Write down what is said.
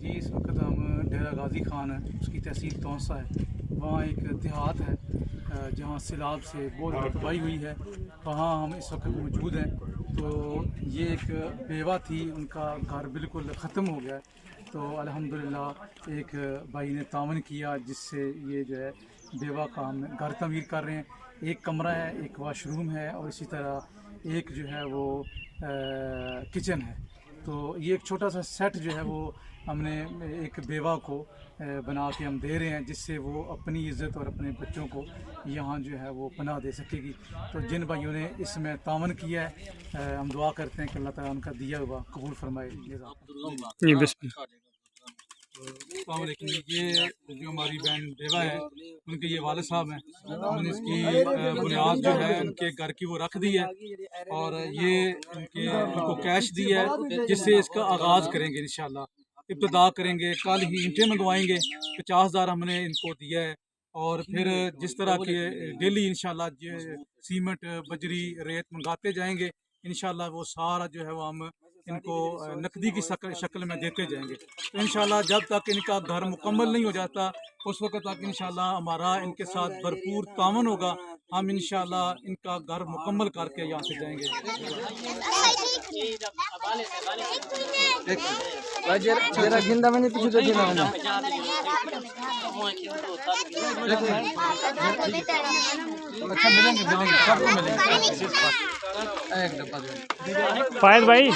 جی اس وقت ہم ڈیرہ غازی خان ہے، اس کی تحصیل تونسا ہے، وہاں ایک دیہات ہے جہاں سیلاب سے بہت بڑی تباہی ہوئی ہے، وہاں ہم اس وقت موجود ہیں۔ تو یہ ایک بیوہ تھی، ان کا گھر بالکل ختم ہو گیا، تو الحمدللہ ایک بھائی نے تعاون کیا جس سے یہ جو ہے بیوہ کا ہم گھر تعمیر کر رہے ہیں۔ ایک کمرہ ہے، ایک واش روم ہے، اور اسی طرح ایک جو ہے وہ کچن ہے۔ تو یہ ایک چھوٹا سا سیٹ جو ہے وہ ہم نے ایک بیوہ کو بنا کے ہم دے رہے ہیں، جس سے وہ اپنی عزت اور اپنے بچوں کو یہاں جو ہے وہ پناہ دے سکے گی۔ تو جن بھائیوں نے اس میں تعاون کیا ہے، ہم دعا کرتے ہیں کہ اللہ تعالیٰ ان کا دیا ہوا قبول فرمائے۔ جی بسم اللہ۔ السلام علیکم۔ یہ جو ہماری بہن بیوہ ہے، ان کے یہ والد صاحب ہیں، ہم نے اس کی بنیاد جو ہے ان کے گھر کی وہ رکھ دی ہے، اور یہ ان کو کیش دی ہے جس سے اس کا آغاز کریں گے انشاءاللہ، ابتدا کریں گے۔ کل ہی اینٹیں منگوائیں گے، 50,000 ہم نے ان کو دیا ہے، اور پھر جس طرح کے ڈیلی انشاءاللہ سیمنٹ بجری ریت منگاتے جائیں گے، انشاءاللہ وہ سارا جو ہے وہ ہم ان کو نقدی کی شکل میں دیتے جائیں گے۔ تو انشاءاللہ جب تک ان کا گھر مکمل نہیں ہو جاتا اس وقت تک انشاءاللہ ہمارا ان کے ساتھ بھرپور تعاون ہوگا، ہم انشاءاللہ ان کا گھر مکمل کر کے یہاں سے جائیں گے۔ فائد بھائی